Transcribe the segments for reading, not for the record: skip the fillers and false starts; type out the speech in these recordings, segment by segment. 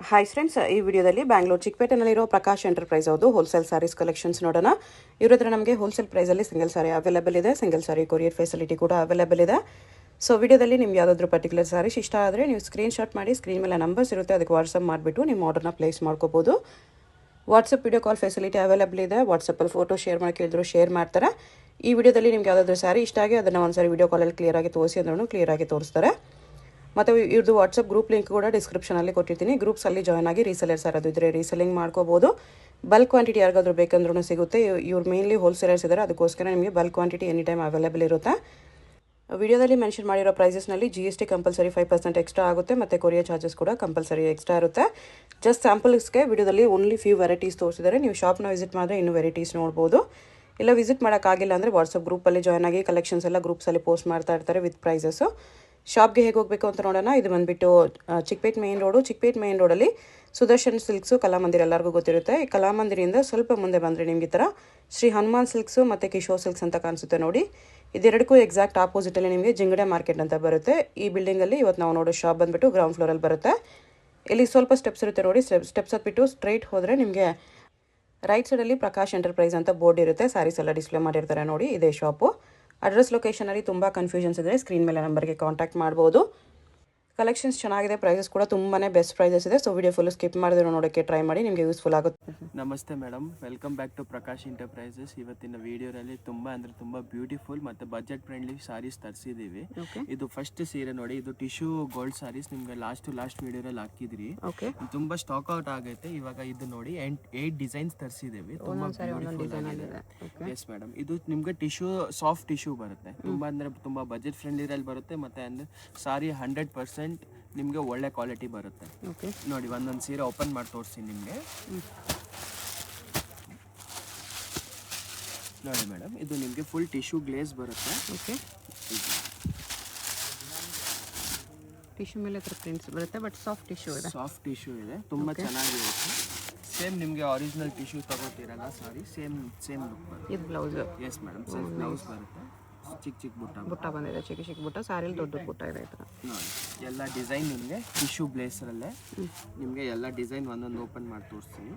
Hi friends, ಈ ವಿಡಿಯೋದಲ್ಲಿ Bangalore ಚಿಕ್ಕಪೇಟೆನಲ್ಲಿರೋ Prakash enterprise ಅವ್ರದ್ದು ಹೋಲ್ಸೇಲ್ ಸ್ಯಾರೀಸ್ ಕಲೆಕ್ಷನ್ಸ್ ನೋಡೋಣ. ಇವ್ರ ಹತ್ರ ನಮಗೆ ಹೋಲ್ಸೇಲ್ ಪ್ರೈಸಲ್ಲಿ ಸಿಂಗಲ್ ಸಾರಿ ಅವೈಲೇಬಲ್ ಇದೆ. ಸಿಂಗಲ್ ಸಾರಿ ಕೊರಿಯರ್ ಫೆಸಿಲಿಟಿ ಕೂಡ ಅವೈಲೇಬಲ್ ಇದೆ. ಸೊ ವಿಡಿಯೋದಲ್ಲಿ ನಿಮ್ಗೆ ಯಾವುದಾದ್ರೂ ಪರ್ಟಿಕ್ಯುಲರ್ ಸಾರೀಸ್ ಇಷ್ಟ ಆದರೆ ನೀವು ಸ್ಕ್ರೀನ್ಶಾಟ್ ಮಾಡಿ, ಸ್ಕ್ರೀನ್ ಮೇಲೆ ನಂಬರ್ಸ್ ಇರುತ್ತೆ, ಅದಕ್ಕೆ ವಾಟ್ಸಪ್ ಮಾಡಿಬಿಟ್ಟು ನಿಮ್ಮ ಆರ್ಡರ್ನ ಪ್ಲೇಸ್ ಮಾಡ್ಕೋಬೋದು. WhatsApp video call facility available ಇದೆ. ವಾಟ್ಸಪ್ಪಲ್ಲಿ ಫೋಟೋ ಶೇರ್ ಮಾಡಿ ಕೇಳಿದ್ರು ಶೇರ್ ಮಾಡ್ತಾರೆ. ಈ ವಿಡಿಯೋದಲ್ಲಿ ನಿಮ್ಗೆ ಯಾವುದಾದ್ರೂ ಸಾರಿ ಇಷ್ಟ ಆಗಿ ಅದನ್ನು ಒಂದ್ಸಾರಿ ವಿಡಿಯೋ ಕಾಲಲ್ಲಿ ಕ್ಲಿಯರಾಗಿ ತೋರಿಸಿ ಅಂದ್ರೂ ಕ್ಲಿಯರಾಗಿ ತೋರಿಸ್ತಾರೆ. ಮತ್ತು ಇವ್ರದ್ದು ವಾಟ್ಸಪ್ ಗ್ರೂಪ್ ಲಿಂಕ್ ಕೂಡ ಡಿಸ್ಕ್ರಿಪ್ಷನಲ್ಲಿ ಕೊಟ್ಟಿರ್ತೀನಿ. ಗ್ರೂಪ್ಸಲ್ಲಿ ಜಾಯ್ನ್ ಆಗಿ ರೀಸೆಲರ್ಸ್ ಯಾರಾದರೂ ಇದ್ದರೆ ರೀಸೆಲಿಂಗ್ ಮಾಡ್ಕೋಬೋದು. ಬಲ್ಕ್ ಕ್ವಾಂಟಿಟಿ ಯಾರಿಗಾದ್ರೂ ಬೇಕಂದ್ರೂ ಸಿಗುತ್ತೆ. ಇವ್ರು ಮೇನ್ಲಿ ಹೋಲ್ಸೇಲರ್ಸ್ ಇದ್ದಾರೆ, ಅದಕ್ಕೋಸ್ಕರ ನಿಮಗೆ bulk quantity any time available ಇರುತ್ತೆ. ವಿಡಿಯೋದಲ್ಲಿ ಮೆನ್ಷನ್ ಮಾಡಿರೋ ಪ್ರೈಸಸ್ನಲ್ಲಿ GST ಕಂಪಲ್ಸರಿ 5% ಎಕ್ಸ್ಟ್ರಾ ಆಗುತ್ತೆ, ಮತ್ತು ಕೊರಿಯರ್ ಚಾರ್ಜಸ್ ಕೂಡ ಕಂಪಲ್ಸರಿ ಎಕ್ಸ್ಟ್ರಾ ಇರುತ್ತೆ. ಜಸ್ಟ್ ಸ್ಯಾಂಪಲ್ಸ್ಗೆ ವಿಡಿಯೋದಲ್ಲಿ ಓನ್ಲಿ ಫ್ಯೂ ವೆರೈಟೀಸ್ ತೋರಿಸಿದ್ದಾರೆ. ನೀವು ಶಾಪ್ನ ವಿಸಿಟ್ ಮಾಡಿದ್ರೆ ಇನ್ನೂ ವೆರೈಟೀಸ್ ನೋಡ್ಬೋದು. ಇಲ್ಲ ವಿಸಿಟ್ ಮಾಡೋಕ್ಕಾಗಿಲ್ಲ ಅಂದರೆ ವಾಟ್ಸಪ್ ಗ್ರೂಪಲ್ಲಿ ಜಾಯ್ನ್ ಆಗಿ ಕಲೆಕ್ಷನ್ಸ್ ಎಲ್ಲ ಗ್ರೂಪ್ಸಲ್ಲಿ ಪೋಸ್ಟ್ ಮಾಡ್ತಾ ಇರ್ತಾರೆ ವಿತ್ ಪ್ರೈಸಸ್ಸು. ಶಾಪ್ಗೆ ಹೇಗೆ ಹೋಗಬೇಕು ಅಂತ ನೋಡೋಣ. ಇದು ಬಂದುಬಿಟ್ಟು Chickpete main road. Chickpete main ರೋಡಲ್ಲಿ ಸುದರ್ಶನ್ ಸಿಲ್ಕ್ಸು ಕಲಾಮಂದಿರ ಎಲ್ಲರಿಗೂ ಗೊತ್ತಿರುತ್ತೆ. ಈ ಕಲಾಮಂದಿರಿಂದ ಸ್ವಲ್ಪ ಮುಂದೆ ಬಂದರೆ ನಿಮಗೆ ಈ ಥರ ಶ್ರೀ ಹನುಮಾನ್ ಸಿಲ್ಕ್ಸು ಮತ್ತು ಕಿಶೋರ್ ಸಿಲ್ಕ್ಸ್ ಅಂತ ಕಾಣಿಸುತ್ತೆ ನೋಡಿ. ಇದೆರಡಕ್ಕೂ ಎಕ್ಸಾಕ್ಟ್ ಆಪೋಸಿಟಲ್ಲಿ ನಿಮಗೆ ಜಿಂಗಡೆ ಮಾರ್ಕೆಟ್ ಅಂತ ಬರುತ್ತೆ. ಈ ಬಿಲ್ಡಿಂಗಲ್ಲಿ ಇವತ್ತು ನಾವು ನೋಡೋ ಶಾಪ್ ಬಂದುಬಿಟ್ಟು ಗ್ರೌಂಡ್ ಫ್ಲೋರಲ್ಲಿ ಬರುತ್ತೆ. ಇಲ್ಲಿ ಸ್ವಲ್ಪ ಸ್ಟೆಪ್ಸ್ ಇರುತ್ತೆ ನೋಡಿ. ಸ್ಟೆಪ್ಸ್ ಹತ್ಬಿಟ್ಟು ಸ್ಟ್ರೈಟ್ ಹೋದರೆ ನಿಮಗೆ ರೈಟ್ ಸೈಡಲ್ಲಿ ಪ್ರಕಾಶ್ ಎಂಟರ್ಪ್ರೈಸ್ ಅಂತ ಬೋರ್ಡ್ ಇರುತ್ತೆ. ಸ್ಯಾರೀಸ್ ಎಲ್ಲ ಡಿಸ್ಪ್ಲೇ ಮಾಡಿರ್ತಾರೆ ನೋಡಿ, ಇದೇ ಶಾಪು. ಅಡ್ರೆಸ್ ಲೊಕೇಶನಲ್ಲಿ ತುಂಬ ಕನ್ಫ್ಯೂಷನ್ಸ್ ಇದ್ದರೆ ಸ್ಕ್ರೀನ್ ಮೇಲೆ ನಂಬರ್ಗೆ ಕಾಂಟ್ಯಾಕ್ಟ್ ಮಾಡ್ಬೋದು. ಕಲೆಕ್ಷನ್ಸ್ ಚೆನ್ನಾಗಿದೆ, ಪ್ರೈಸಸ್ ಕೂಡ ತುಂಬಾ ಬೆಸ್ಟ್ ಪ್ರೈಸಸ್ ಇದೆ. ಸೊ ವಿಡಿಯೋ ಫುಲ್ ಸ್ಕಿಪ್ ಮಾಡಿದ್ರೆ ನೋಡೋಕ್ಕೆ ಟ್ರೈ ಮಾಡಿ, ನಿಮಗೆ ಯೂಸ್ಫುಲ್ ಆಗುತ್ತೆ. ನಮಸ್ತೆ madam, welcome back to Prakash enterprises. ಇವತ್ತಿನ ವಿಡಿಯೋದಲ್ಲಿ ತುಂಬ ಬ್ಯೂಟಿಫುಲ್ ಮತ್ತು ಬಜೆಟ್ ಫ್ರೆಂಡ್ಲಿ ಸಾರೀಸ್ ತರಿಸಿದ್ದೀವಿ. ಇದು ಫಸ್ಟ್ ಸೀರೆ ನೋಡಿ, ಇದು ಟಿಶ್ಯೂ ಗೋಲ್ಡ್ ಸಾರೀಸ್. ನಿಮ್ಗೆ ಲಾಸ್ಟ್ ವಿಡಿಯೋದಲ್ಲಿ ಹಾಕಿದ್ರಿ, ತುಂಬಾ ಸ್ಟಾಕ್ ಔಟ್ ಆಗೈತೆ. ಇವಾಗ ಇದು ನೋಡಿ 8 ಡಿಸೈನ್ಸ್ ತರಿಸಿದ್ದೀವಿ. ತುಂಬಾ ಬ್ಯೂಟಿಫುಲ್ ಆಗಿದೆ. ಎಸ್ ಮೇಡಮ್, ಇದು ನಿಮ್ಗೆ ಟಿಶ್ಯೂ ಸಾಫ್ಟ್ ಟಿಶ್ಯೂ ಬರುತ್ತೆ. ತುಂಬಾ ಬಜೆಟ್ ಫ್ರೆಂಡ್ಲಿರಲ್ಲಿ ಬರುತ್ತೆ. ಮತ್ತೆ ಅಂದ್ರೆ ಸಾರಿ 100% ನಿಮಗೆ ಒಳ್ಳೆ ಕ್ವಾಲಿಟಿ ಬರುತ್ತೆ. ನೋಡಿ ಒಂದೊಂದು ಸೀರೆ ಓಪನ್ ಮಾಡಿ ತೋರಿಸಿ ನಿಮಗೆ. ನೋಡಿ ಮೇಡಮ್, ಇದು ನಿಮಗೆ ಫುಲ್ ಟಿಶ್ಯೂ ಗ್ಲೇಸ್ ಬರುತ್ತೆ. ಟಿಶ್ಯೂ ಮೇಲೆ ಪ್ರಿಂಟ್ಸ್ ಬರುತ್ತೆ, ಬಟ್ ಸಾಫ್ಟ್ ಟಿಶ್ಯೂ ಇದೆ. ತುಂಬಾ ಚೆನ್ನಾಗಿರುತ್ತೆ. ಸೇಮ್ ನಿಮಗೆ ಒರಿಜಿನಲ್ ಟಿಶ್ಯೂ ತಗೋತೀರಲ್ಲ ಸಾರಿ, ಸೇಮ್ ಲುಕ್ ಬರುತ್ತೆ. ಇದು blouse. Yes madam, self blouse ಬರುತ್ತೆ. ಚಿಕ್ಕ ಬುಟ್ಟ ಬಂದಿದೆ, ಚಿಕ್ಕ ಬುಟ್ಟ. ಸಾರಿಲಿ ದೊಡ್ಡ ಬುಟ್ಟ ಇದೆ. ನೋಡಿ ಎಲ್ಲ ಡಿಸೈನ್ ನಿಮಗೆ ಟಿಶ್ಯೂ ಬ್ಲೇಸರಲ್ಲೇ ನಿಮಗೆ ಎಲ್ಲ ಡಿಸೈನ್ ಒಂದೊಂದು ಓಪನ್ ಮಾಡಿ ತೋರಿಸ್ತೀನಿ.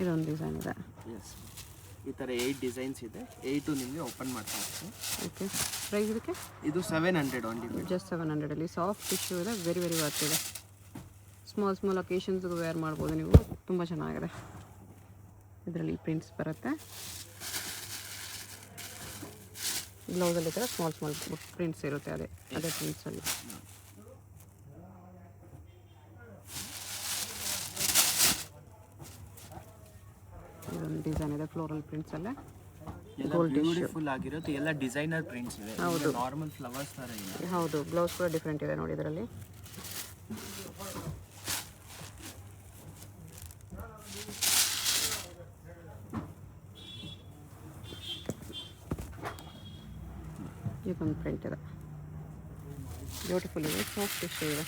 ಇದೊಂದು ಡಿಸೈನ್ ಇದೆ. ಎಸ್, ಈ ಥರ 8 ಡಿಸೈನ್ಸ್ ಇದೆ. 8 ನಿಮಗೆ ಓಪನ್ ಮಾಡ್ತಾ ಇರ್ತೀನಿ. ಪ್ರೈಸ್ ಇದಕ್ಕೆ ಇದು 700 ಆನ್ ಡಿಪೆಂಡ್. ಜಸ್ಟ್ 700 ಅಲ್ಲಿ ಸಾಫ್ಟ್ ಟಿಶ್ಯೂ ಇದೆ. ವೆರಿ ವರ್ತ್ ಇದೆ. ಸ್ಮಾಲ್ ಅಕೇಶನ್ಸ್ಗೆ ವೇರ್ ಮಾಡ್ಬೋದು ನೀವು. ತುಂಬ ಚೆನ್ನಾಗಿದೆ. ಇದರಲ್ಲಿ ಪ್ರಿಂಟ್ಸ್ ಬರುತ್ತೆ. ಬ್ಲೌಸಲ್ಲಿ ಥರ ಸ್ಮಾಲ್ ಪ್ರಿಂಟ್ಸ್ ಇರುತ್ತೆ. ಅದೇ ಪ್ರಿಂಟ್ಸಲ್ಲಿ ಇದೊಂದು ಡಿಸೈನ್ ಇದೆ. ಫ್ಲೋರಲ್ ಪ್ರಿಂಟ್ಸಲ್ಲೇ ಬ್ಯೂಟಿಫುಲ್ ಆಗಿರುತ್ತೆ. ಎಲ್ಲ ಡಿಸೈನರ್ ಪ್ರಿಂಟ್ಸ್ ಇದೆ. ಹೌದು, ನಾರ್ಮಲ್ ಫ್ಲವರ್ಸ್ ಥರ ಇದೆ. ಹೌದು, ಬ್ಲೌಸ್ ಕೂಡ ಡಿಫ್ರೆಂಟ್ ಇದೆ ನೋಡಿ ಇದರಲ್ಲಿ. ಇದೊಂದು ಪ್ರಿಂಟ್ ಇದೆ, ಬ್ಯೂಟಿಫುಲ್ ಇದೆ. ಸಾಫ್ಟ್ ಟಿಶ್ಯೂ ಇದೆ.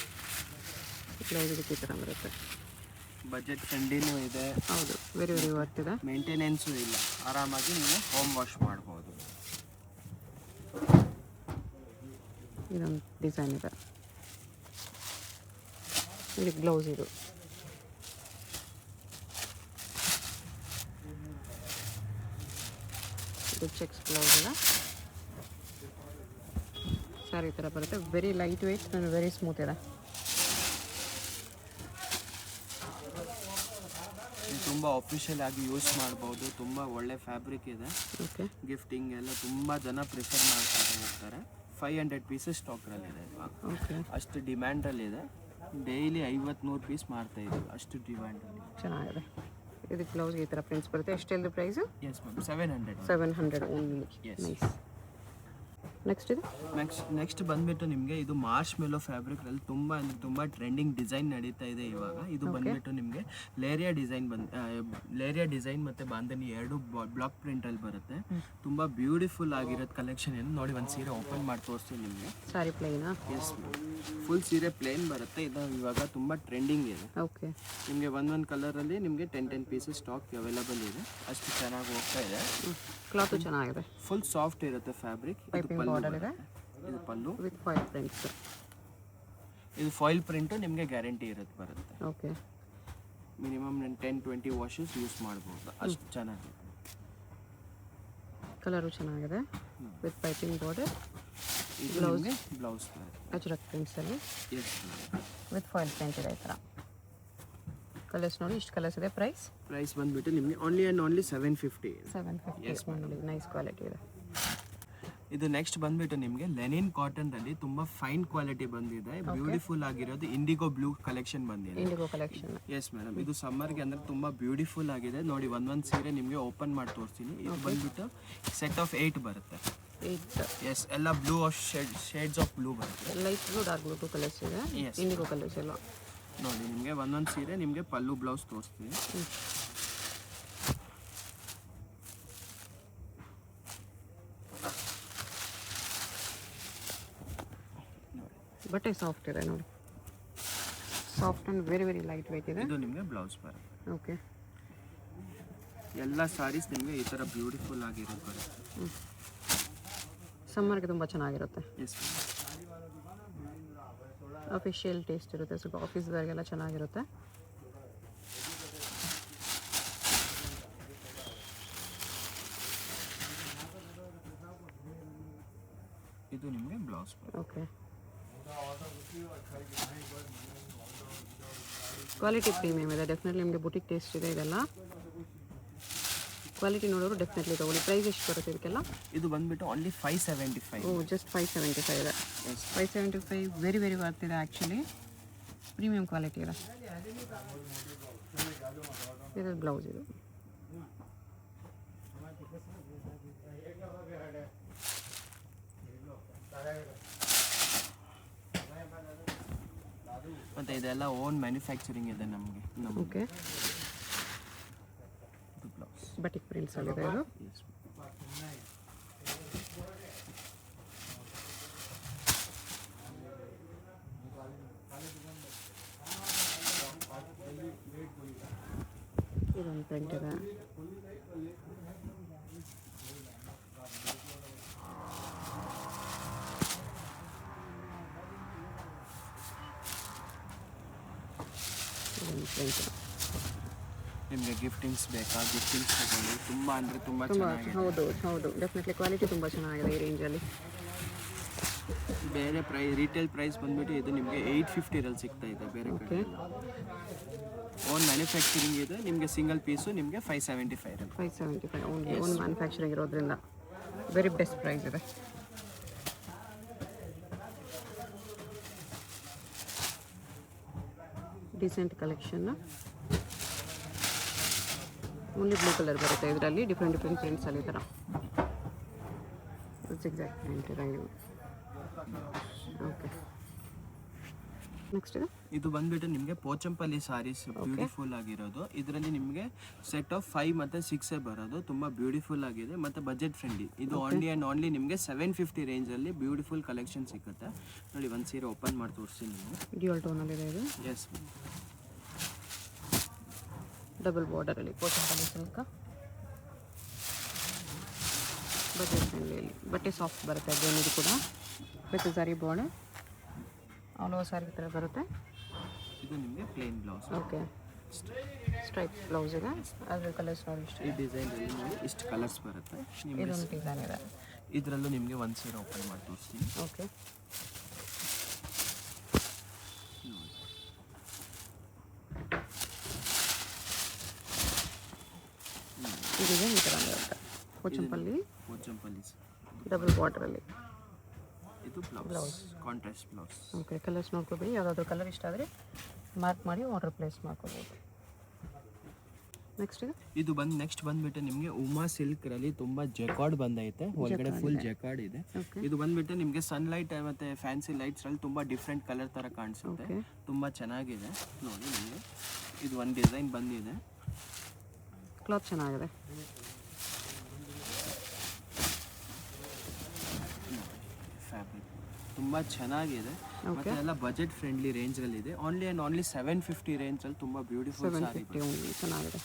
ಬ್ಲೌಸ್ ಇದಕ್ಕೆ ಈ ಥರ ಬರುತ್ತೆ. ಬಜೆಟ್ ಫ್ರೆಂಡ್ಲಿನೂ ಇದೆ. ಹೌದು, ವೆರಿ ವರ್ತ್ ಇದೆ. ಮೇಂಟೆನೆನ್ಸು ಇಲ್ಲ, ಆರಾಮಾಗಿ ನೀವು ಹೋಮ್ ವಾಶ್ ಮಾಡ್ಬೋದು. ಇದೊಂದು ಡಿಸೈನ್ ಇದೆ. ಇದಕ್ಕೆ ಬ್ಲೌಸ್ ಇದು ಚೆಕ್ಸ್ ಬ್ಲೌಸ್ ಇದೆ. ಸಾರಿ ಈ ಥರ ಬರುತ್ತೆ. Very light weight and very smooth ಇದೆ. ತುಂಬ ಅಫಿಷಿಯಲ್ ಆಗಿ ಯೂಸ್ ಮಾಡ್ಬೋದು. ತುಂಬ ಒಳ್ಳೆ ಫ್ಯಾಬ್ರಿಕ್ ಇದೆ. ಗಿಫ್ಟಿಂಗ್ ಎಲ್ಲ ತುಂಬ ಜನ ಪ್ರಿಫರ್ ಮಾಡ್ತಾರೆ ಹೋಗ್ತಾರೆ. 500 ಪೀಸಸ್ ಸ್ಟಾಕ್ರಲ್ಲಿದೆ ಇವಾಗ. ಅಷ್ಟು ಡಿಮ್ಯಾಂಡಲ್ಲಿದೆ. ಡೈಲಿ 50-100 ಪೀಸ್ ಮಾಡ್ತಾ ಇದ್ದೀವಿ, ಅಷ್ಟು ಡಿಮ್ಯಾಂಡಲ್ಲಿ. ಚೆನ್ನಾಗಿದೆ. ಇದಕ್ಕೆ ಬ್ಲೌಸ್ಗೆ ಈ ಥರ ಪ್ರಿಂಟ್ಸ್ ಬರುತ್ತೆ. ಎಷ್ಟೆಲ್ಲ price? Yes ma'am, 700 only. Nice. Next ಬಂದ್ಬಿಟ್ಟು ನಿಮಗೆ ಇದು ಮಾರ್ಶ್ ಮೆಲೋ ಫ್ಯಾಬ್ರಿಕ್ನಲ್ಲಿ ತುಂಬ ಟ್ರೆಂಡಿಂಗ್ ಡಿಸೈನ್ ನಡೀತಾ ಇದೆ ಇವಾಗ. ಇದು ಬಂದ್ಬಿಟ್ಟು ನಿಮಗೆ ಲೇರಿಯಾ ಡಿಸೈನ್ ಮತ್ತು ಬಾಂಧನಿ 2 ಬ್ಲಾಕ್ ಪ್ರಿಂಟಲ್ಲಿ ಬರುತ್ತೆ. ತುಂಬ ಬ್ಯೂಟಿಫುಲ್ ಆಗಿರೋದು ಕಲೆಕ್ಷನ್ ಏನು ನೋಡಿ. ಒಂದು ಸೀರೆ ಓಪನ್ ಮಾಡಿ ತೋರಿಸ್ತೀನಿ ನಿಮಗೆ. ಸಾರಿ ಪ್ಲೇನಾ? ಎಸ್, ಫುಲ್ ಸೀರೆ ಪ್ಲೇನ್ ಬರುತ್ತೆ. ಇದು ಇವಾಗ ತುಂಬ ಟ್ರೆಂಡಿಂಗ್ ಇದೆ. ನಿಮಗೆ ಒಂದೊಂದು ಕಲರಲ್ಲಿ ನಿಮಗೆ 10 ಪೀಸಸ್ ಸ್ಟಾಕ್ ಅವೈಲೇಬಲ್ ಇದೆ. ಅಷ್ಟು ಚೆನ್ನಾಗಿ ಹೋಗ್ತಾ ಇದೆ. ಕ್ಲಾತು ಚೆನ್ನಾಗಿದೆ. ಫುಲ್ ಸಾಫ್ಟ್ ಇರುತ್ತೆ ಫ್ಯಾಬ್ರಿಕ್. ಬಾರ್ಡರ್ ಇದೆ. ಇದು ಪಲ್ಲು ವಿತ್ ಫಾಯಿಲ್ ಪ್ರಿಂಟ್ಸ್. ಇದು ಫಾಯಿಲ್ ಪ್ರಿಂಟು ನಿಮಗೆ ಗ್ಯಾರಂಟಿ ಇರುತ್ತೆ ಬರುತ್ತೆ. ಓಕೆ. ಮಿನಿಮಮ್ 10-20 ವಾಷಸ್ ಯೂಸ್ ಮಾಡ್ಬೋದು, ಅಷ್ಟು ಚೆನ್ನಾಗಿದೆ. ಕಲರು ಚೆನ್ನಾಗಿದೆ ವಿತ್ ಪೈಪಿಂಗ್ ಬಾರ್ಡರ್. ಇದು ನಿಮಗೆ ಬ್ಲೌಸ್ ಅಜ್ರಕ್ ಪ್ರಿಂಟ್ಸಲ್ಲಿ ಎಸ್ ವಿತ್ ಫಾಯಿಲ್ ಪ್ರಿಂಟ್ ಇದೆ. ಈ ಥರ ಕಲರ್ಸ್ ನೋಡಿ, ಇಷ್ಟು ಕಲರ್ಸ್ ಇದೆ. ಪ್ರೈಸ್ ಬಂದುಬಿಟ್ಟು ನಿಮಗೆ ಓನ್ಲಿ ಆ್ಯಂಡ್ ಓನ್ಲಿ 750. 750 ನೋಡಿ, ನೈಸ್ ಕ್ವಾಲಿಟಿ ಇದೆ. ಇದು ನೆಕ್ಸ್ಟ್ ಬಂದ್ಬಿಟ್ಟು ನಿಮಗೆ ಲೆನಿನ್ ಕಾಟನ್ ಅಲ್ಲಿ ತುಂಬಾ ಫೈನ್ ಕ್ವಾಲಿಟಿ ಬಂದಿದೆ. ಬ್ಯೂಟಿಫುಲ್ ಆಗಿರೋದು ಇಂಡಿಗೋ ಬ್ಲೂ ಕಲೆಕ್ಷನ್ ಬಂದಿದೆ. IndiGo collection. ಎಸ್ ಮೇಡಮ್, ಇದು ಸಮ್ಮರ್ಗೆ ಅಂದ್ರೆ ತುಂಬಾ ಬ್ಯೂಟಿಫುಲ್ ಆಗಿದೆ. ನೋಡಿ ಒಂದೊಂದು ಸೀರೆ ನಿಮಗೆ ಓಪನ್ ಮಾಡಿ ತೋರಿಸ್ತೀನಿ. ಇದು ಬಂದ್ಬಿಟ್ಟು ಸೆಟ್ ಆಫ್ 8 ಬರುತ್ತೆ. 8. ಎಸ್, ಎಲ್ಲ ಬ್ಲೂ ಶೇಡ್ಸ್ ಆಫ್ ಬ್ಲೂ ಬರುತ್ತೆ. Light blue, dark blue colours ಇದೆ. ಇಂಡಿಗೋ ಕಲರ್ಸ್ ಎಲ್ಲ ನೋಡಿ. ನಿಮಗೆ ಒಂದೊಂದು ಸೀರೆ ನಿಮಗೆ ಪಲ್ಲು ಬ್ಲೌಸ್ ತೋರಿಸ್ತೀನಿ. ಬಟ್ಟೆ ಸಾಫ್ಟ್ ಇದೆ ನೋಡಿ, soft and very very light weight ಇದೆ. ಇದು ನಿಮಗೆ ಬ್ಲೌಸ್ ಬರುತ್ತೆ. ಓಕೆ. ಎಲ್ಲ ಸಾರೀಸ್ ನಿಮಗೆ ಈ ಥರ ಬ್ಯೂಟಿಫುಲ್ ಆಗಿರೋದು ಬರುತ್ತೆ. ಸಮ್ಮರ್ಗೆ ತುಂಬ ಚೆನ್ನಾಗಿರುತ್ತೆ. ಎಸ್, ಅಫಿಷಿಯಲ್ ಟೇಸ್ಟ್ ಇರುತ್ತೆ, ಸ್ವಲ್ಪ ಆಫೀಸ್ದಾಗೆಲ್ಲ ಚೆನ್ನಾಗಿರುತ್ತೆ. ಇದು ನಿಮಗೆ ಬ್ಲೌಸ್ ಬರುತ್ತೆ. ಓಕೆ. ಕ್ವಾಲಿಟಿ ಪ್ರೀಮಿಯಮ್ ಇದೆ, ಡೆಫಿನೆಟ್ಲಿ ನಿಮಗೆ ಬುಟಿಕ್ ಟೇಸ್ಟ್ ಇದೆ. ಇದೆಲ್ಲ ಕ್ವಾಲಿಟಿ ನೋಡೋರು ಡೆಫಿನೆಟ್ಲಿ ತಗೊಳ್ಳಿ. ಪ್ರೈಸ್ ಎಷ್ಟು ಬರುತ್ತೆ ಇದಕ್ಕೆಲ್ಲ? ಇದು ಬಂದ್ಬಿಟ್ಟು ಓನ್ಲಿ 575. ಓ, ಜಸ್ಟ್ 575 ಇದೆ. 575 ವೆರಿ ವೆರಿ ವರ್ತ್ ಇದೆ ಆ್ಯಕ್ಚುಲಿ. ಪ್ರೀಮಿಯಂ ಕ್ವಾಲಿಟಿ ಇದೆ. ಇದು ಬ್ಲೌಸ್. ಇದು ಮತ್ತೆ ಇದೆಲ್ಲ ಓನ್ ಮ್ಯಾನುಫ್ಯಾಕ್ಚರಿಂಗ್ ಇದೆ ನಮಗೆ. ಓಕೆ. ಬ್ಲೌಸ್ ಬಟಿಕ್ ಪ್ರಿಂಟ್ಸ್ ಆಗಿದೆ ಇದು. ಇದೊಂದು ಪ್ರಿಂಟ್ ಇದೆ. ನಿಮಗೆ ಗಿಫ್ಟಿಂಗ್ಸ್ ಬೇಕಾ? ಗಿಫ್ಟಿಂಗ್ಸ್ ತಗೊಳ್ಳಿ. ತುಂಬ ಅಂದರೆ ತುಂಬ ಚೆನ್ನಾಗಿದೆ. ಹೌದು ಡೆಫಿನೆಟ್ಲಿ ಕ್ವಾಲಿಟಿ ತುಂಬ ಚೆನ್ನಾಗಿದೆ ಈ ರೇಂಜಲ್ಲಿ. ಬೇರೆ ರಿಟೇಲ್ ಪ್ರೈಸ್ ಬಂದ್ಬಿಟ್ಟು ಇದು ನಿಮಗೆ 850 ಸಿಗ್ತಾ ಇದೆ ಬೇರೆ ಕಡೆ. ಓನ್ ಮ್ಯಾನುಫ್ಯಾಕ್ಚರಿಂಗ್ ಇದೆ. ನಿಮಗೆ ಸಿಂಗಲ್ ಪೀಸು ನಿಮಗೆ 575. 575 ಓನ್ ಮ್ಯಾನುಫ್ಯಾಕ್ಚರಿಂಗ್ ಇರೋದ್ರಿಂದ ವೆರಿ ಬೆಸ್ಟ್ ಪ್ರೈಸ್ ಇದೆ. Decent collection. Only blue colour ಬರುತ್ತೆ ಇದರಲ್ಲಿ. ಡಿಫ್ರೆಂಟ್ ಪ್ರಿಂಟ್ಸ್ ಅಲ್ಲಿ ಈ ಥರ ಎಕ್ಸಾಕ್ಟ್ ಪ್ರಿಂಟ್ ಇದೆ. ಓಕೆ. ನೆಕ್ಸ್ಟ್ ಇದು ಬಂದ್ಬಿಟ್ಟು ನಿಮಗೆ ಪೋಚಂಪಲ್ಲಿ ಸಾರೀಸ್ ಬ್ಯೂಟಿಫುಲ್ ಆಗಿರೋದು. ಇದರಲ್ಲಿ ನಿಮಗೆ ಸೆಟ್ ಆಫ್ 5 ಮತ್ತು 6 ಬರೋದು. ತುಂಬ ಬ್ಯೂಟಿಫುಲ್ ಆಗಿದೆ ಮತ್ತು ಬಜೆಟ್ ಫ್ರೆಂಡ್ಲಿ. ಇದು ಓನ್ಲಿ ಆ್ಯಂಡ್ ಓನ್ಲಿ ನಿಮಗೆ 750 ರೇಂಜಲ್ಲಿ ಬ್ಯೂಟಿಫುಲ್ ಕಲೆಕ್ಷನ್ ಸಿಗುತ್ತೆ. ನೋಡಿ, ಒಂದು ಸೀರೆ ಓಪನ್ ಮಾಡಿ ತೋರಿಸ್ತೀನಿ ನಿಮಗೆ. ಡ್ಯೂಯಲ್ ಟೋನಲ್ಲಿದೆ ಇದು. ಎಸ್, ಡಬಲ್ ಬಾರ್ಡರಲ್ಲಿ ಪೋಚಂಪಲ್ಲಿ ಸಿಲ್ಕ್. ಬಜೆಟ್ ಫ್ರೆಂಡ್ಲಿಯಲ್ಲಿ ಬಟ್ಟೆ ಸಾಫ್ಟ್ ಬರುತ್ತೆ. ಅದೇನು ಇದು ಕೂಡ with sari border all over sari ಥರ ಬರುತ್ತೆ. ಇದು ನಿಮಗೆ plain blouse. Okay. Stripe blouse ಇದೆ. ಅದ್ರ ಕಲರ್ಸ್ ನೋಡಿ ಇಷ್ಟು. ಈ ಡಿಸೈನಲ್ಲಿ ನಿಮಗೆ ಇಷ್ಟು ಕಲರ್ಸ್ ಬರುತ್ತೆ. ಇದೊಂದು ಡಿಸೈನ್ ಇದೆ. ಇದರಲ್ಲೂ ನಿಮಗೆ ಒಂದು ಸೀರೆ ಓಪನ್ ಮಾಡಿ ತೋರಿಸ್ತೀನಿ. ಓಕೆ. ಇದಿದೆ ಈ ಥರ ಬರುತ್ತೆ. ಪೋಚಂಪಲ್ಲಿ ಡಬಲ್ ಬಾರ್ಡ್ರಲ್ಲಿ. ಇದು blouse, contrast blouse. Okay. Colours ನೋಡ್ಕೋಬೇಡಿ, ಯಾವುದಾದ್ರೂ ಕಲರ್ ಇಷ್ಟ ಆದರೆ ಮಾರ್ಕ್ ಮಾಡಿ ಆರ್ಡರ್ ಪ್ಲೇಸ್ ಮಾಡ್ಕೋಬೋದು. ನೆಕ್ಸ್ಟ್ ಇದು ನೆಕ್ಸ್ಟ್ ಬಂದ್ಬಿಟ್ಟು ನಿಮಗೆ ಉಮಾ ಸಿಲ್ಕ್ರಲ್ಲಿ ತುಂಬ ಜೆಕಾರ್ಡ್ ಬಂದೈತೆ. ಒಳಗಡೆ ಫುಲ್ ಜೆಕಾರ್ಡ್ ಇದೆ. ಇದು ಬಂದ್ಬಿಟ್ಟು ನಿಮಗೆ ಸನ್ಲೈಟ್ ಮತ್ತು ಫ್ಯಾನ್ಸಿ ಲೈಟ್ಸಲ್ಲಿ ತುಂಬ ಡಿಫ್ರೆಂಟ್ ಕಲರ್ ಥರ ಕಾಣಿಸುತ್ತೆ. ತುಂಬ ಚೆನ್ನಾಗಿದೆ ನೋಡಿ. ನಿಮಗೆ ಇದು ಒಂದು ಡಿಸೈನ್ ಬಂದಿದೆ. ಕ್ಲಾತ್ ಚೆನ್ನಾಗಿದೆ. ಫ್ಯಾಬ್ರಿಕ್ ತುಂಬ ಚೆನ್ನಾಗಿದೆ ಮತ್ತು ಎಲ್ಲ ಬಜೆಟ್ ಫ್ರೆಂಡ್ಲಿ ರೇಂಜಲ್ಲಿ ಇದೆ. ಓನ್ಲಿ ಆ್ಯಂಡ್ ಓನ್ಲಿ 750 ರೇಂಜಲ್ಲಿ ತುಂಬ ಬ್ಯೂಟಿಫುಲ್ ಸಾರಿ ಚೆನ್ನಾಗಿದೆ.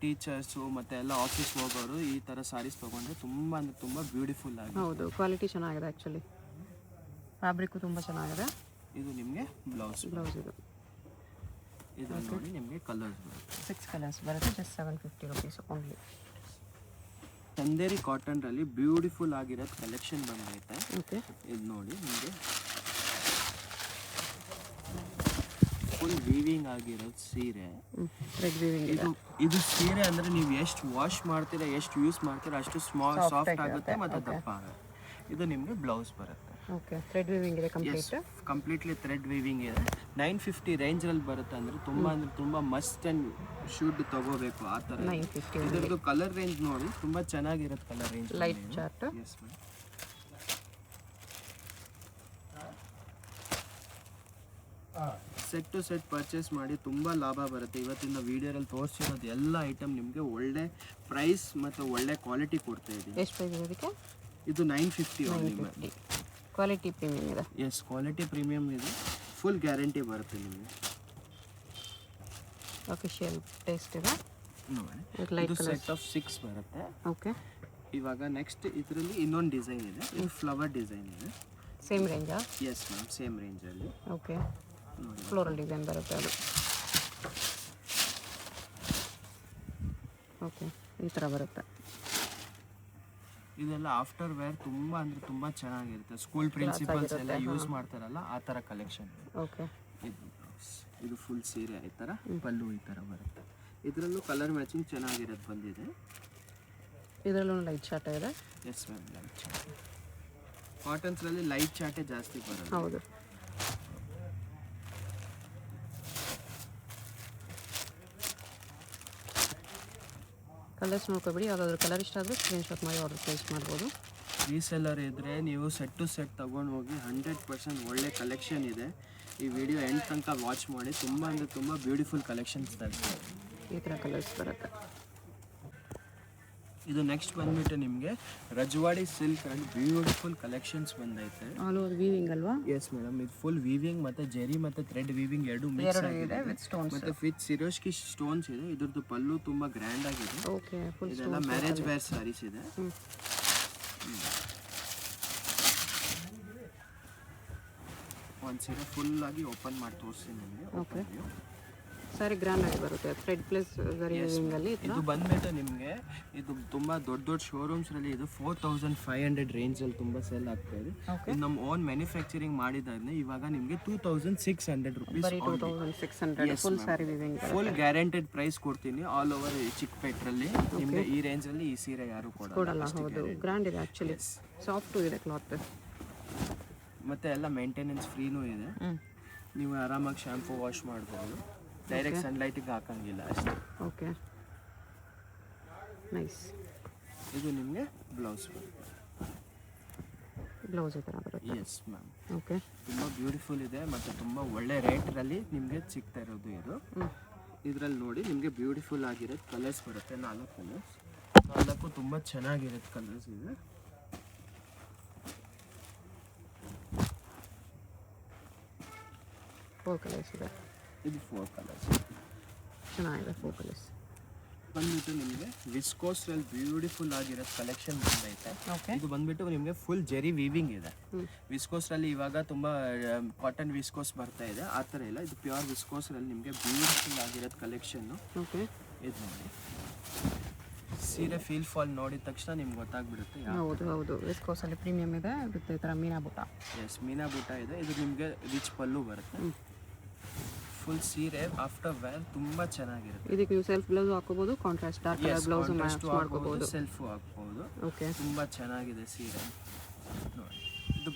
ಟೀಚರ್ಸು ಮತ್ತು ಎಲ್ಲ ಆಫೀಸ್ ಹೋಗೋರು ಈ ಥರ ಸಾರೀಸ್ ತೊಗೊಂಡ್ರೆ ತುಂಬ ಅಂದರೆ ತುಂಬ ಬ್ಯೂಟಿಫುಲ್ ಆಗಿದೆ. ಹೌದು, ಕ್ವಾಲಿಟಿ ಚೆನ್ನಾಗಿದೆ ಆ್ಯಕ್ಚುಲಿ, ಫ್ಯಾಬ್ರಿಕ್ಕು ತುಂಬ ಚೆನ್ನಾಗಿದೆ. ಇದು ನಿಮಗೆ ಬ್ಲೌಸ್ ಇದು ನೋಡಿ ನಿಮಗೆ ಕಲರ್ಸ್ ಬರುತ್ತೆ, 6 ಕಲರ್ಸ್ ಬರುತ್ತೆ. Just 750 rupees only. ಚಂದೇರಿ ಕಾಟನ್ರಲ್ಲಿ ಬ್ಯೂಟಿಫುಲ್ ಆಗಿರೋದು ಕಲೆಕ್ಷನ್ ಬಂದೈತೆ. ಓಕೆ, ಇದು ನೋಡಿ ನಿಮಗೆ ಫುಲ್ ವೀವಿಂಗ್ ಆಗಿರೋದು ಸೀರೆ. ಥ್ರೆಡ್ ವೀವಿಂಗ್ ಇದು ಸೀರೆ ಅಂದರೆ ನೀವು ಎಷ್ಟು ವಾಶ್ ಮಾಡ್ತೀರಾ, ಎಷ್ಟು ಯೂಸ್ ಮಾಡ್ತೀರಾ ಅಷ್ಟು ಸಾಫ್ಟ್ ಆಗುತ್ತೆ ಮತ್ತು ದಪ್ಪ ಆಗುತ್ತೆ. ಇದು ನಿಮಗೆ ಬ್ಲೌಸ್ ಬರುತ್ತೆ. ಓಕೆ, ಥ್ರೆಡ್ ವೀವಿಂಗ್ ಇದೆ ಕಂಪ್ಲೀಟ್ಲಿ ಥ್ರೆಡ್ ವೀವಿಂಗ್ ಇದೆ. 950 ರೇಂಜಲ್ಲಿ ಬರುತ್ತೆ. ಅಂದರೆ ತುಂಬ ಮಸ್ಟ್ ಆ್ಯಂಡ್ ಶೂಡ್ ತಗೋಬೇಕು ಆ ಥರ. 950. ಇದರದ್ದು ಕಲರ್ ರೇಂಜ್ ನೋಡಿ ತುಂಬ ಚೆನ್ನಾಗಿರುತ್ತೆ. Colour range light chart. Yes madam. Set to set purchase ಮಾಡಿ ತುಂಬ ಲಾಭ ಬರುತ್ತೆ. ಇವತ್ತಿನ ವಿಡಿಯೋದಲ್ಲಿ ತೋರಿಸಿರೋದು ಎಲ್ಲ ಐಟಮ್ ನಿಮಗೆ ಒಳ್ಳೆ ಪ್ರೈಸ್ ಮತ್ತು ಒಳ್ಳೆ ಕ್ವಾಲಿಟಿ ಕೊಡ್ತಾ ಇದ್ದೀವಿ. ಎಷ್ಟು ಪ್ರೈಸ್ ಇದೆ ಇದಕ್ಕೆ? ಇದು 950. ಕ್ವಾಲಿಟಿ ಪ್ರೀಮಿಯಂ ಇದೆ. ಎಸ್, ಕ್ವಾಲಿಟಿ ಪ್ರೀಮಿಯಂ ಇದೆ. ಫುಲ್ ಗ್ಯಾರಂಟಿ ಬರುತ್ತೆ ನಿಮಗೆ. ಅಫಿಷಿಯಲ್ ಟೇಸ್ಟ್ ಇದೆ ನೋಡಿ. ಲೈಟ್ ಇದು ಸೆಟ್ ಆಫ್ 6 ಬರುತ್ತೆ. ಓಕೆ, ಇವಾಗ ನೆಕ್ಸ್ಟ್ ಇದರಲ್ಲಿ ಇನ್ನೊಂದು ಡಿಸೈನ್ ಇದೆ. ಇದು ಫ್ಲವರ್ ಡಿಸೈನ್ ಇದೆ. ಸೇಮ್ ರೇಂಜಾ? ಎಸ್ ಮ್ಯಾಮ್, ಸೇಮ್ ರೇಂಜಲ್ಲಿ. ಓಕೆ, ನೋಡಿ ಫ್ಲೋರಲ್ ಡಿಸೈನ್ ಬರುತ್ತೆ ಅದು. ಓಕೆ, ಈ ಥರ ಬರುತ್ತೆ. ಇದೆಲ್ಲ ಆಫ್ಟರ್ ವೇರ್ ತುಂಬ ಅಂದರೆ ತುಂಬ ಚೆನ್ನಾಗಿರುತ್ತೆ. ಸ್ಕೂಲ್ ಪ್ರಿನ್ಸಿಪಲ್ಸ್ ಎಲ್ಲ ಯೂಸ್ ಮಾಡ್ತಾರಲ್ಲ ಆ ಥರ ಕಲೆಕ್ಷನ್. ಓಕೆ, ಇದು ಫುಲ್ ಸೀರೆ ಈ ಥರ, ಪಲ್ಲು ಈ ಥರ ಬರುತ್ತೆ. ಇದರಲ್ಲೂ ಕಲರ್ ಮ್ಯಾಚಿಂಗ್ ಚೆನ್ನಾಗಿರೋದು ಬಂದಿದೆ. ಇದರಲ್ಲೂ ಲೈಟ್ ಚಾರ್ಟ್ ಇದೆ. Yes ma'am, light chart. ಕಾಟನ್ಸ್ರಲ್ಲಿ ಲೈಟ್ ಚಾರ್ಟೇ ಜಾಸ್ತಿ ಬರುತ್ತೆ. ಹೌದು. ಕಲರ್ಸ್ ನೋಡ್ಕೊಬೇಡಿ, ಯಾವುದಾದ್ರೂ ಕಲರ್ ಇಷ್ಟ ಆದರೆ ಸ್ಕ್ರೀನ್ಶಾಟ್ ಮಾಡಿ ಆರ್ಡರ್ ಪ್ಲೇಸ್ ಮಾಡ್ಬೋದು. ರೀಸೆಲ್ಲರ್ ಇದ್ದರೆ ನೀವು ಸೆಟ್ ಟು ಸೆಟ್ ತೊಗೊಂಡು ಹೋಗಿ 100% ಒಳ್ಳೆ ಕಲೆಕ್ಷನ್ ಇದೆ. ಈ ವಿಡಿಯೋ ಎಂಡ್ ತನಕ ವಾಚ್ ಮಾಡಿ. ತುಂಬ ಅಂದರೆ ತುಂಬ ಬ್ಯೂಟಿಫುಲ್ ಕಲೆಕ್ಷನ್ಸ್ ತರಿಸ್ತಾರೆ. ಈ ಥರ ಕಲರ್ಸ್ ಬರುತ್ತೆ. ಇದು ನೆಕ್ಸ್ಟ್ ಬಂದ್ಬಿಟ್ಟು ನಿಮಗೆ ರಜವಾಡಿ ಸಿಲ್ಕಲ್ಲಿ ಬ್ಯೂಟಿಫುಲ್ ಕಲೆಕ್ಷನ್ಸ್ ಬಂದೈತೆ. ಆಲ್ ಓವರ್ ವೀವಿಂಗ್ ಅಲ್ವಾ? ಎಸ್ ಮೇಡಮ್, ಇದು ಫುಲ್ ವೀವಿಂಗ್ ಮತ್ತು ಜೆರಿ ಮತ್ತು ಥ್ರೆಡ್ ವೀವಿಂಗ್ ಎರಡು ಮಿಕ್ಸ್ ಆಗಿದೆ ವಿತ್ ಸ್ಟೋನ್ಸ್. ಮತ್ತು ವಿತ್ ಸಿರೋಸ್ಕಿ ಸ್ಟೋನ್ಸ್ ಇದೆ. ಇದ್ರದ್ದು ಪಲ್ಲು ತುಂಬ ಗ್ರ್ಯಾಂಡ್ ಆಗಿದೆ. ಓಕೆ, ಫುಲ್ ಇದೆಲ್ಲ ಮ್ಯಾರೇಜ್ ವೇರ್ ಸ್ಯಾರೀಸ್ ಇದೆ. ಒಂದು ಸೀರೆ ಫುಲ್ ಆಗಿ ಓಪನ್ ಮಾಡಿ ತೋರಿಸ್ತೀನಿ ನಿಮಗೆ. ಓಕೆ, ಸಾರಿ ಗ್ರ್ಯಾಂಡ್ ಆಗಿ ಬರುತ್ತೆ. ಥ್ರೆಡ್ ಪ್ಲಸ್ ಜರಿ ವೀವಿಂಗ್ ಅಲ್ಲಿ ಇದು ಬಂದ್ಬಿಟ್ಟು ನಿಮಗೆ ಇದು ತುಂಬ ದೊಡ್ಡ ಶೋರೂಮ್ಸ್ರಲ್ಲಿ ಇದು 4500 ರೇಂಜಲ್ಲಿ ತುಂಬ ಸೇಲ್ ಆಗ್ತಾ ಇದೆ. ಇದು ನಮ್ಮ ಓನ್ ಮ್ಯಾನುಫ್ಯಾಕ್ಚರಿಂಗ್ ಮಾಡಿದಾದ್ರೆ ಇವಾಗ ನಿಮಗೆ 2600 ರುಪೀಸ್. 2600 ಫುಲ್ ಸಾರಿ ವೀವಿಂಗ್. ಫುಲ್ ಗ್ಯಾರಂಟೆಡ್ ಪ್ರೈಸ್ ಕೊಡ್ತೀನಿ ಆಲ್ ಓವರ್ ಚಿಕ್ಕಪೇಟ್ರಲ್ಲಿ. ನಿಮಗೆ ಈ ರೇಂಜಲ್ಲಿ ಈ ಸೀರೆ ಯಾರು ಕೊಡಲ್ಲ. ಹೌದು, ಗ್ರ್ಯಾಂಡ್ ಇದೆ ಆ್ಯಕ್ಚುಲಿ, ಸಾಫ್ಟು ಇದೆ ಕ್ಲಾತ್. ಮತ್ತು ಎಲ್ಲ ಮೇಂಟೆನೆನ್ಸ್ ಫ್ರೀನೂ ಇದೆ. ನೀವು ಆರಾಮಾಗಿ ಶ್ಯಾಂಪು ವಾಶ್ ಮಾಡ್ಬೋದು. ಡೈರೆಕ್ಟ್ ಸನ್ಲೈಟಿಗೆ ಹಾಕಂಗಿಲ್ಲ ಅಷ್ಟೇ. Okay, nice. ಇದು ನಿಮಗೆ ಬ್ಲೌಸ್ ಬರುತ್ತೆ. ಬ್ಲೌಸ್ ಈ ಥರ ಬರುತ್ತೆ. Yes ma'am. ಓಕೆ, ತುಂಬ ಬ್ಯೂಟಿಫುಲ್ ಇದೆ ಮತ್ತು ತುಂಬ ಒಳ್ಳೆ ರೇಟ್ರಲ್ಲಿ ನಿಮಗೆ ಸಿಗ್ತಾ ಇರೋದು ಇದು. ಇದರಲ್ಲಿ ನೋಡಿ ನಿಮಗೆ ಬ್ಯೂಟಿಫುಲ್ ಆಗಿರೋದು ಕಲರ್ಸ್ ಬರುತ್ತೆ. 4 ಕಲರ್ಸ್, 4 ತುಂಬ ಚೆನ್ನಾಗಿರೋದು ಕಲರ್ಸ್ ಇದೆ. ಫೋರ್ ಕಲರ್ಸ್ ಇದೆ. ಇದು 4 ಕಲರ್ಸ್ ಚೆನ್ನಾಗಿದೆ. 4 ಕಲರ್ಸ್ ಬಂದ್ಬಿಟ್ಟು ನಿಮಗೆ ವಿಸ್ಕೋಸ್ರಲ್ಲಿ ಬ್ಯೂಟಿಫುಲ್ ಆಗಿರೋದು ಕಲೆಕ್ಷನ್ ಬಂದೈತೆ. ಇದು ಬಂದ್ಬಿಟ್ಟು ನಿಮಗೆ ಫುಲ್ ಜೆರಿ ವೀವಿಂಗ್ ಇದೆ. ವಿಸ್ಕೋಸ್ರಲ್ಲಿ ಇವಾಗ ತುಂಬ ಕಾಟನ್ ವಿಸ್ಕೋಸ್ ಬರ್ತಾ ಇದೆ, ಆ ಥರ ಇಲ್ಲ. ಇದು ಪ್ಯೂರ್ ವಿಸ್ಕೋಸ್ರಲ್ಲಿ ನಿಮಗೆ ಬ್ಯೂಟಿಫುಲ್ ಆಗಿರೋದು ಕಲೆಕ್ಷನ್ನು. ಓಕೆ, ಇದು ನೋಡಿ ಸೀರೆ ಫೀಲ್ ಫಾಲ್ ನೋಡಿದ ತಕ್ಷಣ ನಿಮ್ಗೆ ಗೊತ್ತಾಗ್ಬಿಡುತ್ತೆ. ಹೌದು ಹೌದು, ವಿಸ್ಕೋಸಲ್ಲಿ ಪ್ರೀಮಿಯಂ ಇದೆ ವಿತ್ ಈ ಥರ ಮೀನಾ ಬುಟ್ಟ. ಎಸ್, ಮೀನಾ ಬುಟ್ಟ ಇದೆ. ಇದು ನಿಮಗೆ ರಿಚ್ ಪಲ್ಲು ಬರುತ್ತೆ. ಫುಲ್ ಸೀರೆ ಆಫ್ಟರ್ ವೇರ್ ತುಂಬ ಚೆನ್ನಾಗಿರುತ್ತೆ. ಇದಕ್ಕೆ ನೀವು ಸೆಲ್ಫ್ ಬ್ಲೌಸ್ ಹಾಕೋಬಹುದು, ಕಾಂಟ್ರಾಸ್ಟ್ ಡಾರ್ಕ್ ಕಲರ್ ಬ್ಲೌಸ್ ಮಾಡ್ಕೋಬಹುದು, ಸೆಲ್ಫ್ ಹಾಕ್ಬೋದು. ಓಕೆ, ತುಂಬ ಚೆನ್ನಾಗಿದೆ ಸೀರೆ ನೋಡಿ. ಇದು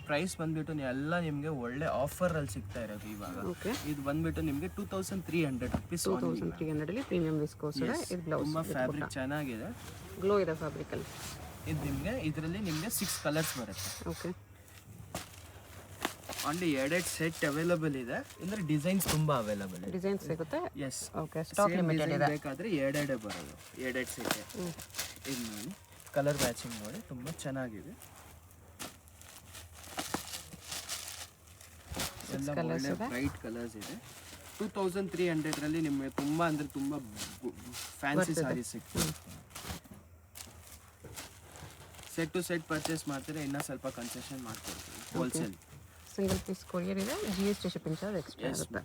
ಪ್ರೈಸ್ ಬಂದ್ಬಿಟ್ಟು ಎಲ್ಲ ನಿಮಗೆ ಒಳ್ಳೆ ಆಫರಲ್ಲಿ ಸಿಗ್ತಾ ಇರೋದು ಇವಾಗ. ಓಕೆ, ಇದು ಬಂದ್ಬಿಟ್ಟು ನಿಮಗೆ 2300 ರುಪೀಸ್. 2300 ಅಲ್ಲಿ ಪ್ರೀಮಿಯಂ ವಿಸ್ಕೋಸ್ ಇದೆ. ಇದು ಬ್ಲೌಸ್ ತುಂಬ ಫ್ಯಾಬ್ರಿಕ್ ಚೆನ್ನಾಗಿದೆ, ಗ್ಲೋ ಇದೆ ಫ್ಯಾಬ್ರಿಕ್ ಅಲ್ಲಿ. ಇದು ನಿಮಗೆ ಇದರಲ್ಲಿ ನಿಮಗೆ 6 ಕಲರ್ಸ್ ಬರುತ್ತೆ. ಓಕೆ, ಓನ್ಲಿ 2 ಸೆಟ್ ಅವೈಲಬಲ್ ಇದೆ. ಅಂದರೆ ಡಿಸೈನ್ಸ್ ತುಂಬ ಅವೈಲಬಲ್ ಇದೆ. ಡಿಸೈನ್ಸ್ ಸಿಗುತ್ತೆ. ಎಸ್, ಓಕೆ, ಸ್ಟಾಕ್ ಲಿಮಿಟೆಡ್ ಇದೆ. ಬೇಕಾದರೆ 2 ಬರೋದು, 2 ಸೆಟ್. ಇದು ನೋಡಿ ಕಲರ್ ಮ್ಯಾಚಿಂಗ್ ನೋಡಿ ತುಂಬ ಚೆನ್ನಾಗಿದೆ. ಎಲ್ಲ ಒಳ್ಳೆ ಬ್ರೈಟ್ ಕಲರ್ಸ್ ಇದೆ. 2300 ನಿಮಗೆ ತುಂಬ ಅಂದರೆ ತುಂಬ ಫ್ಯಾನ್ಸಿ ಸಾರೀಸ್ ಸಿಗ್ತದೆ. ಸೆಟ್ ಟು ಸೆಟ್ ಪರ್ಚೇಸ್ ಮಾಡ್ತಾರೆ, ಇನ್ನೂ ಸ್ವಲ್ಪ ಕನ್ಸೆಷನ್ ಮಾಡ್ಕೊಡ್ತೀವಿ ಹೋಲ್ಸೇಲ್. ಸಿಂಗಲ್ ಪೀಸ್ ಕೊರಿಯರ್ ಇದೆ, GST ಶಿಪ್ಪಿಂಗ್ ಚಾರ್ಜ್ ಎಕ್ಸ್ಟ್ರಾ ಇರುತ್ತೆ.